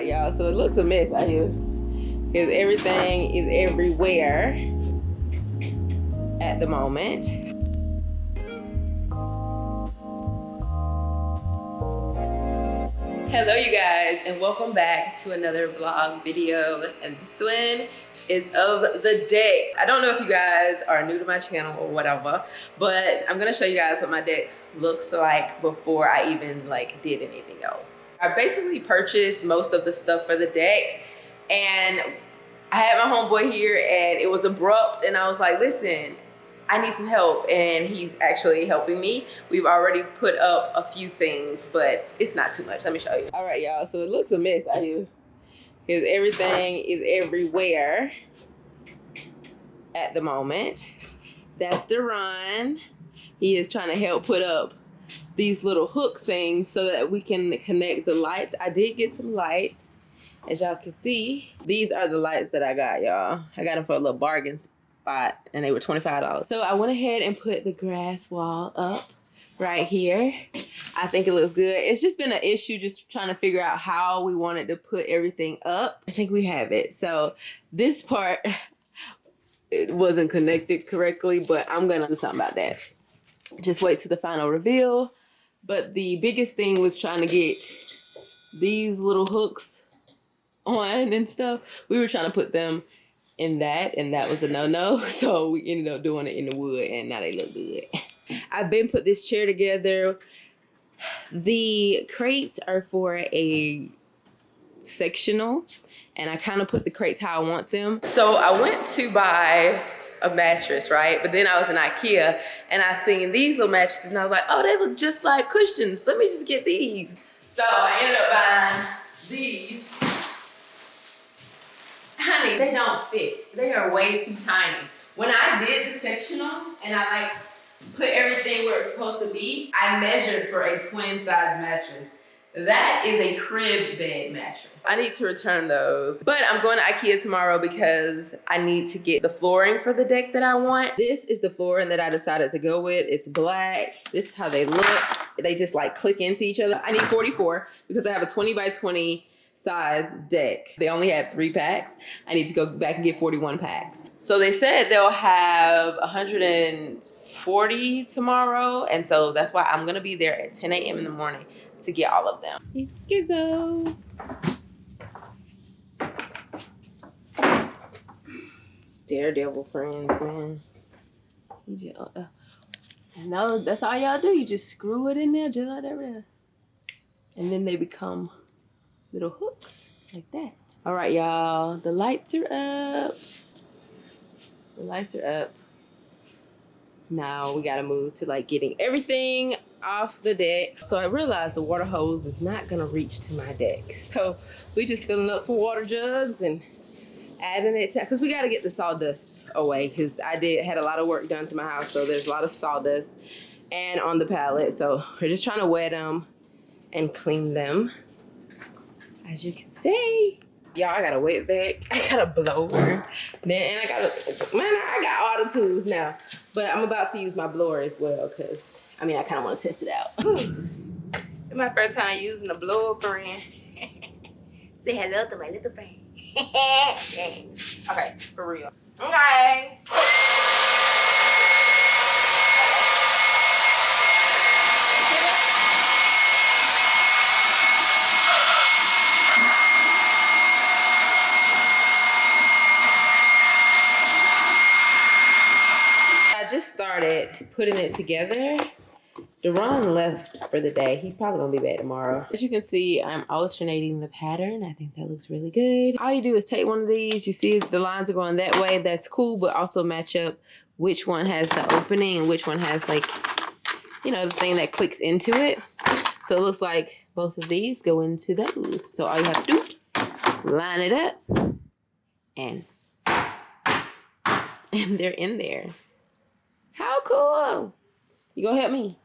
right, y'all, so it looks a mess out here because everything is everywhere at the moment. Hello you guys, and welcome back to another vlog video, and this one is of the deck. I don't know if you guys are new to my channel or whatever, but I'm gonna show you guys what my deck looks like before I even did anything else. I basically purchased most of the stuff for the deck, and I had my homeboy here and it was abrupt, and I was like, listen, I need some help, and he's actually helping me. We've already put up a few things, but it's not too much. Let me show you. All right, y'all, so it looks a mess out here because everything is everywhere at the moment. That's Deron. He is trying to help put up these little hook things so that we can connect the lights. I did get some lights, as y'all can see. These are the lights that I got, y'all. I got them for a little bargain spot, and they were $25. So I went ahead and put the grass wall up right here. I think it looks good. It's just been an issue just trying to figure out how we wanted to put everything up. I think we have it. So this part, it wasn't connected correctly, but I'm gonna do something about that. Just wait till the final reveal. But the biggest thing was trying to get these little hooks on and stuff. We were trying to put them in that, and that was a no-no, so we ended up doing it in the wood, and now they look good. I've been put this chair together. The crates are for a sectional, and I kind of put the crates how I want them. So I went to buy a mattress, right? But then I was in IKEA and I seen these little mattresses, and I was like, oh, they look just like cushions. Let me just get these. So I ended up buying these. Honey, they don't fit. They are way too tiny. When I did the sectional and I put everything where it's supposed to be, I measured for a twin size mattress. That is a crib bed mattress. I need to return those. But I'm going to IKEA tomorrow because I need to get the flooring for the deck that I want. This is the flooring that I decided to go with. It's black. This is how they look. They just click into each other. I need 44 because I have a 20 by 20 size deck. They only had 3 packs. I need to go back and get 41 packs. So they said they'll have 140 tomorrow, and so that's why I'm gonna be there at 10 a.m. in the morning to get all of them. He's Skizzo. Daredevil friends, man. No, that's all y'all do. You just screw it in there, just like that, and then they become little hooks like that. All right, y'all, the lights are up. The lights are up. Now we gotta move to getting everything off the deck. So I realized the water hose is not gonna reach to my deck. So we just filling up some water jugs and adding it to, because we gotta get the sawdust away, because I had a lot of work done to my house, so there's a lot of sawdust and on the pallet. So we're just trying to wet them and clean them. As you can see, y'all, I got a wet vac, I got a blower, and I got all the tools now. But I'm about to use my blower as well, because I kind of want to test it out. It's my first time using a blower, friend. Say hello to my little friend. Okay, for real. Okay. I just started putting it together. Deron left for the day. He's probably gonna be back tomorrow. As you can see, I'm alternating the pattern. I think that looks really good. All you do is take one of these. You see the lines are going that way. That's cool, but also match up which one has the opening and which one has the thing that clicks into it. So it looks like both of these go into those. So all you have to do, line it up, and they're in there. How cool! You gonna help me?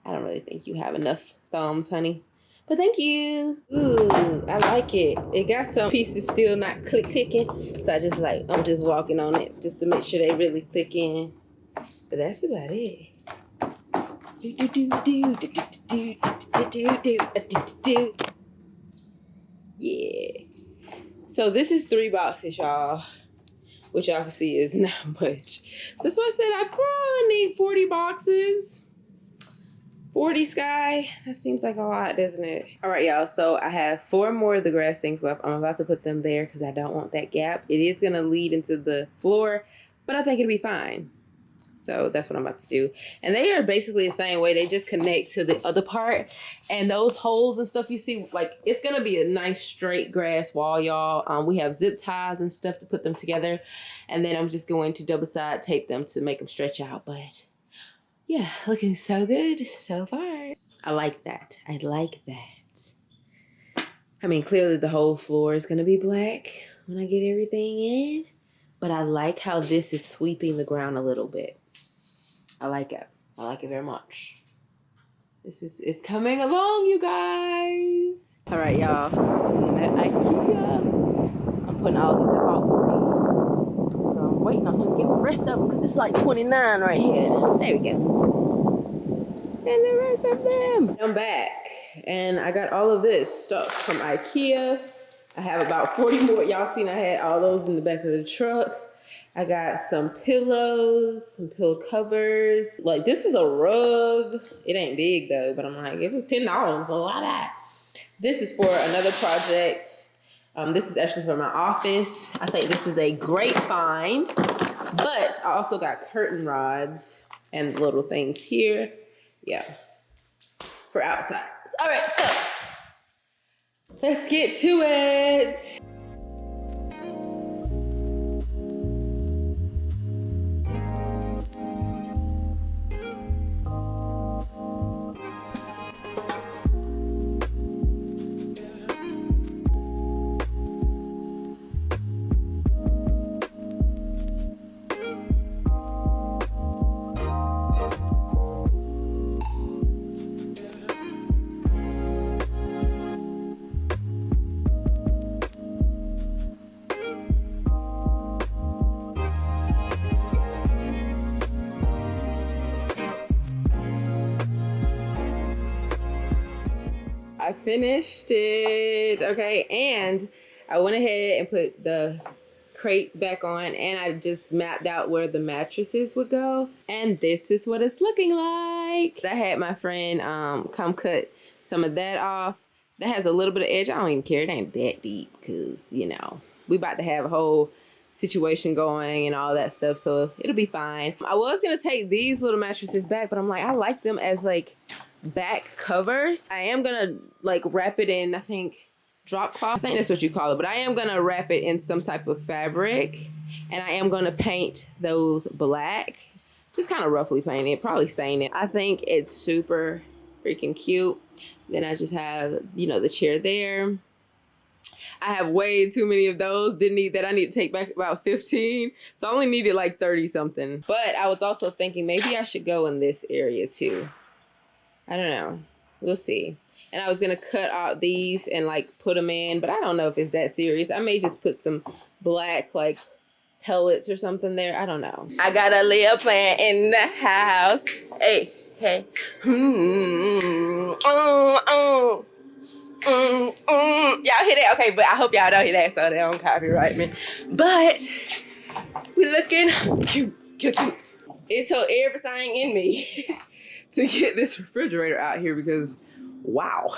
I don't really think you have enough thumbs, honey. But thank you. Ooh, I like it. It got some pieces still not clicking. So I'm just walking on it just to make sure they really click in. But that's about it. Yeah. So this is 3 boxes, y'all, which y'all can see is not much. That's why I said I probably need 40 boxes. 40, Skye? That seems like a lot, doesn't it? All right, y'all, so I have 4 more of the grass things left. I'm about to put them there because I don't want that gap. It is gonna lead into the floor, but I think it'll be fine. So that's what I'm about to do. And they are basically the same way. They just connect to the other part. And those holes and stuff you see, like, it's gonna be a nice straight grass wall, y'all. We have zip ties and stuff to put them together. And then I'm just going to double side tape them to make them stretch out, but yeah, looking so good so far. I like that. I like that. I mean, clearly the whole floor is gonna be black when I get everything in, but I like how this is sweeping the ground a little bit. I like it. I like it very much. It's coming along, you guys. All right, y'all. I'm at IKEA. I'm putting all these out for me. So I'm waiting on him to get the rest of them because it's like 29 right here. There we go. And the rest of them. I'm back and I got all of this stuff from IKEA. I have about 40 more. Y'all seen I had all those in the back of the truck. I got some pillows, some pillow covers. Like, this is a rug. It ain't big though, but I'm like, it was $10, a lot of that. This is for another project. This is actually for my office. I think this is a great find, but I also got curtain rods and little things here. Yeah, for outside. All right, so let's get to it. I finished it, okay, and I went ahead and put the crates back on, and I just mapped out where the mattresses would go, and this is what it's looking like. I had my friend come cut some of that off. That has a little bit of edge. I don't even care. It ain't that deep because, you know, we about to have a whole situation going and all that stuff, so it'll be fine. I was gonna take these little mattresses back, but I'm like, I like them as like back covers. I am gonna like wrap it in, I think, drop cloth. I think that's what you call it, but I am gonna wrap it in some type of fabric, and I am gonna paint those black, just kind of roughly paint it, probably stain it. I think it's super freaking cute. Then I just have, you know, the chair there. I have way too many of those. Didn't need that. I need to take back about 15. So I only needed like 30 something. But I was also thinking maybe I should go in this area too. I don't know. We'll see. And I was going to cut out these and like put them in, but I don't know if it's that serious. I may just put some black like pellets or something there. I don't know. I got a Leo plant in the house. Hey, hey. Y'all hear that? Okay, but I hope y'all don't hear that so they don't copyright me. But we looking cute. It took everything in me to get this refrigerator out here because, wow,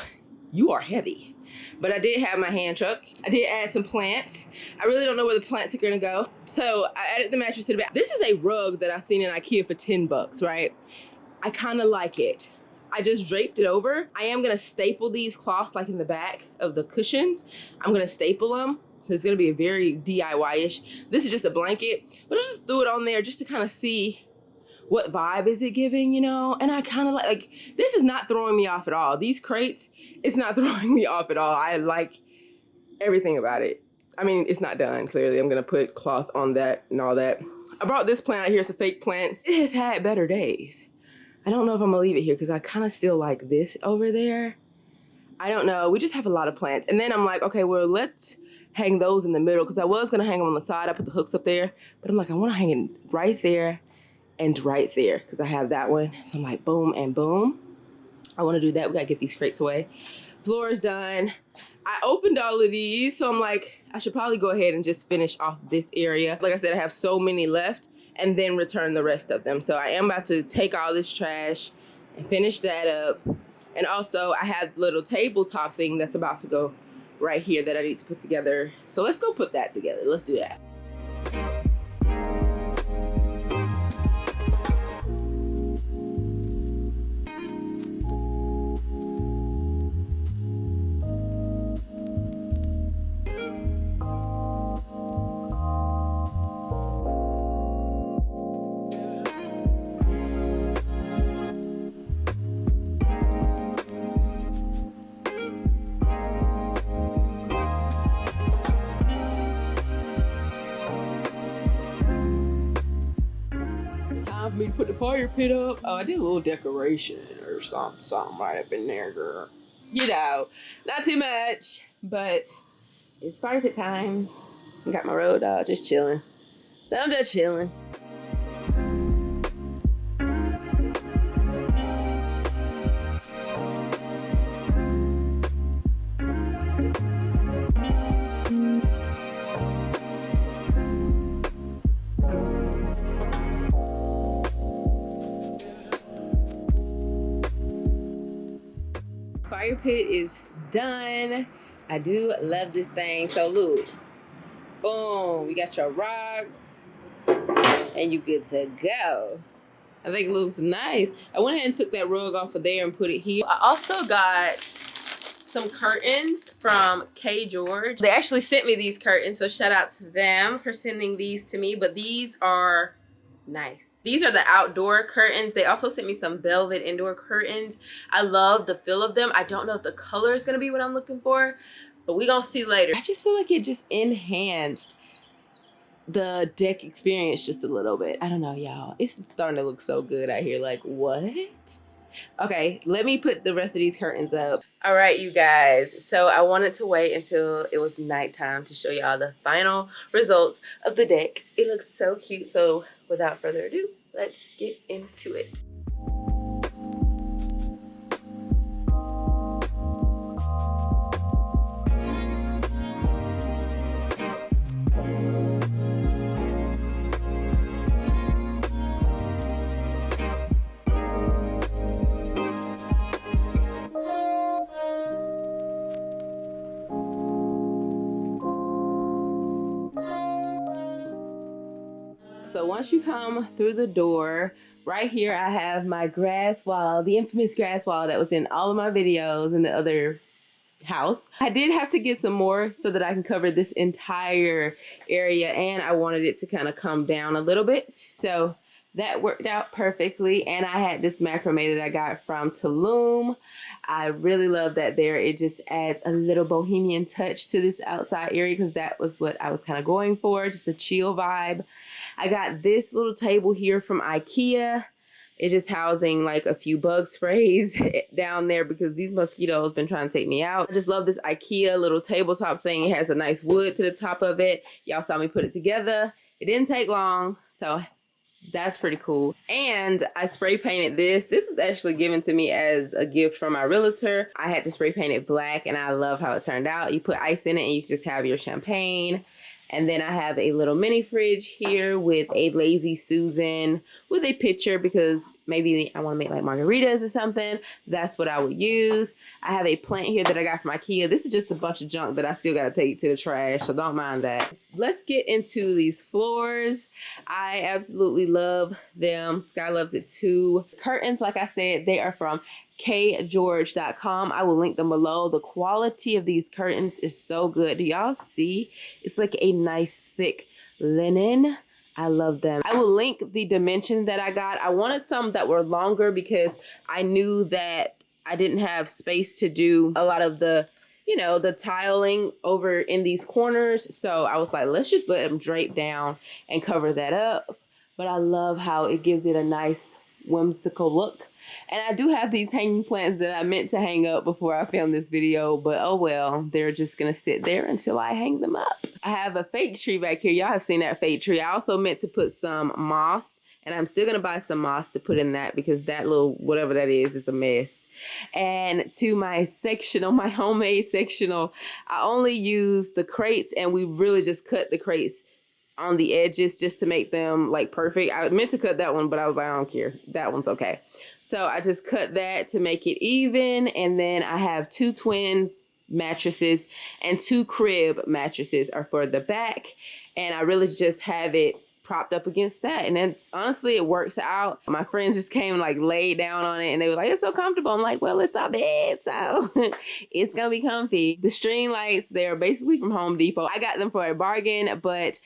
you are heavy. But I did have my hand truck. I did add some plants. I really don't know where the plants are gonna go. So I added the mattress to the back. This is a rug that I seen in IKEA for 10 bucks, right? I kind of like it. I just draped it over. I am gonna staple these cloths like in the back of the cushions. I'm gonna staple them. So it's gonna be a very DIY-ish. This is just a blanket, but I just threw it on there just to kind of see what vibe is it giving, you know? And I kind of like, this is not throwing me off at all. These crates, it's not throwing me off at all. I like everything about it. I mean, it's not done, clearly. I'm gonna put cloth on that and all that. I brought this plant out here. It's a fake plant. It has had better days. I don't know if I'm gonna leave it here because I kind of still like this over there. I don't know. We just have a lot of plants. And then I'm like, okay, well, let's hang those in the middle because I was gonna hang them on the side. I put the hooks up there, but I'm like, I wanna hang it right there and right there because I have that one. So I'm like, boom and boom. I wanna do that. We gotta get these crates away. Floor is done. I opened all of these, so I'm like, I should probably go ahead and just finish off this area. Like I said, I have so many left, and then return the rest of them. So I am about to take all this trash and finish that up. And also, I have the little tabletop thing that's about to go right here that I need to put together. So let's go put that together. Let's do that. For me to put the fire pit up. Oh, I did a little decoration or something right up in there, girl. You know, not too much, but it's fire pit time. I got my road dog just chilling. So I'm just chilling. Fire pit is done. I do love this thing. So look, boom, you got your rocks and you good to go. I think it looks nice. I went ahead and took that rug off of there and put it here. I also got some curtains from K. George. They actually sent me these curtains, so shout out to them for sending these to me, but these are nice. These are the outdoor curtains. They also sent me some velvet indoor curtains. I love the feel of them. I don't know if the color is gonna be what I'm looking for, but we gonna see later. I just feel like it just enhanced the deck experience just a little bit. I don't know, y'all. It's starting to look so good out here. Like, what? Okay, let me put the rest of these curtains up. All right, you guys. So I wanted to wait until it was nighttime to show y'all the final results of the deck. It looks so cute. So without further ado, let's get into it. So once you come through the door, right here I have my grass wall, the infamous grass wall that was in all of my videos in the other house. I did have to get some more so that I can cover this entire area, and I wanted it to kind of come down a little bit. So that worked out perfectly. And I had this macrame that I got from Tulum. I really love that there. It just adds a little bohemian touch to this outside area because that was what I was kind of going for, just a chill vibe. I got this little table here from IKEA. It's just housing like a few bug sprays down there because these mosquitoes been trying to take me out. I just love this IKEA little tabletop thing. It has a nice wood to the top of it. Y'all saw me put it together. It didn't take long, so that's pretty cool. And I spray painted this. This was actually given to me as a gift from my realtor. I had to spray paint it black, and I love how it turned out. You put ice in it, and you can just have your champagne. And then I have a little mini fridge here with a Lazy Susan with a pitcher because maybe I want to make like margaritas or something. That's what I would use. I have a plant here that I got from IKEA. This is just a bunch of junk that I still got to take to the trash, so don't mind that. Let's get into these floors. I absolutely love them. Skye loves it too. Curtains, like I said, they are from kgeorge.com. I will link them below. The quality of these curtains is so good. Do y'all see? It's like a nice thick linen. I love them. I will link the dimensions that I got. I wanted some that were longer because I knew that I didn't have space to do a lot of the, you know, the tiling over in these corners. So I was like, let's just let them drape down and cover that up. But I love how it gives it a nice whimsical look. And I do have these hanging plants that I meant to hang up before I filmed this video, but oh well, they're just gonna sit there until I hang them up. I have a fake tree back here. Y'all have seen that fake tree. I also meant to put some moss, and I'm still gonna buy some moss to put in that because that little, whatever that is a mess. And to my sectional, my homemade sectional, I only use the crates, and we really just cut the crates on the edges just to make them like perfect. I meant to cut that one, but I was like, I don't care. That one's okay. So I just cut that to make it even. And then I have 2 twin mattresses and 2 crib mattresses are for the back. And I really just have it propped up against that, and then honestly it works out. My friends just came and like laid down on it, and they were like, it's so comfortable. I'm like, well, it's our bed, so it's gonna be comfy. The string lights, they're basically from Home Depot. I got them for a bargain, but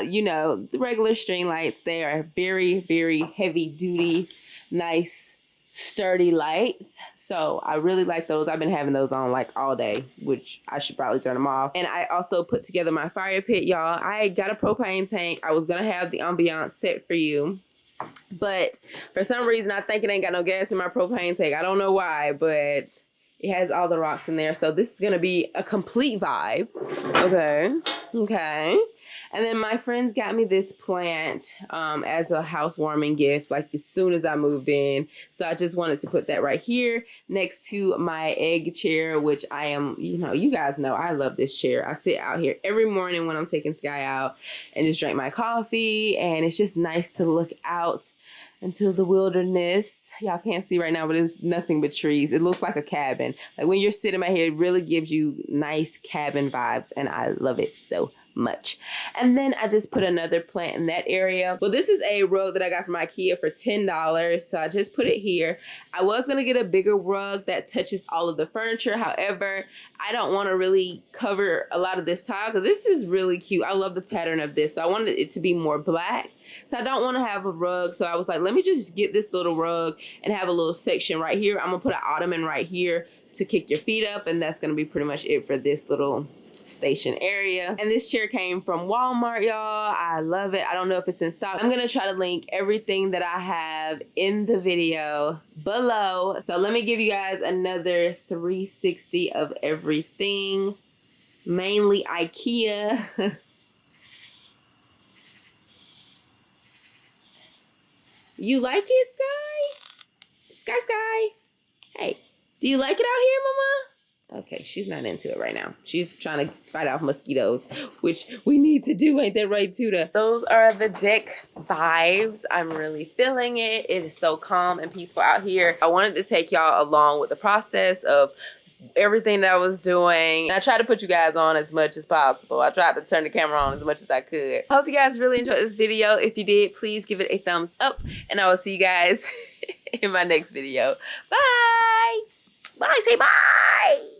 you know, the regular string lights, they are very, very heavy duty, nice, sturdy lights. So I really like those. I've been having those on like all day, which I should probably turn them off. And I also put together my fire pit, y'all. I got a propane tank. I was gonna have the ambiance set for you, but for some reason I think it ain't got no gas in my propane tank. I don't know why, but it has all the rocks in there. So this is gonna be a complete vibe. Okay. And then my friends got me this plant as a housewarming gift, like as soon as I moved in. So I just wanted to put that right here next to my egg chair, which I am, you know, you guys know I love this chair. I sit out here every morning when I'm taking Skye out and just drink my coffee. And it's just nice to look out into the wilderness. Y'all can't see right now, but it's nothing but trees. It looks like a cabin. Like when you're sitting right here, it really gives you nice cabin vibes, and I love it so much. And then I just put another plant in that area. Well, this is a rug that I got from IKEA for $10, so I just put it here. I was gonna get a bigger rug that touches all of the furniture. However, I don't want to really cover a lot of this tile because this is really cute. I love the pattern of this, so I wanted it to be more black. So I don't want to have a rug. So I was like, let me just get this little rug and have a little section right here. I'm going to put an ottoman right here to kick your feet up. And that's going to be pretty much it for this little station area. And this chair came from Walmart, y'all. I love it. I don't know if it's in stock. I'm going to try to link everything that I have in the video below. So let me give you guys another 360 of everything. Mainly IKEA. You like it, Skye? Skye? Hey, do you like it out here, Mama? Okay, she's not into it right now. She's trying to fight off mosquitoes, which we need to do, ain't that right, Tuda? Those are the deck vibes. I'm really feeling it. It is so calm and peaceful out here. I wanted to take y'all along with the process of everything that I was doing. I tried to put you guys on as much as possible. I tried to turn the camera on as much as I could. I hope you guys really enjoyed this video. If you did, please give it a thumbs up, and I will see you guys in my next video. Bye. Bye. Say bye.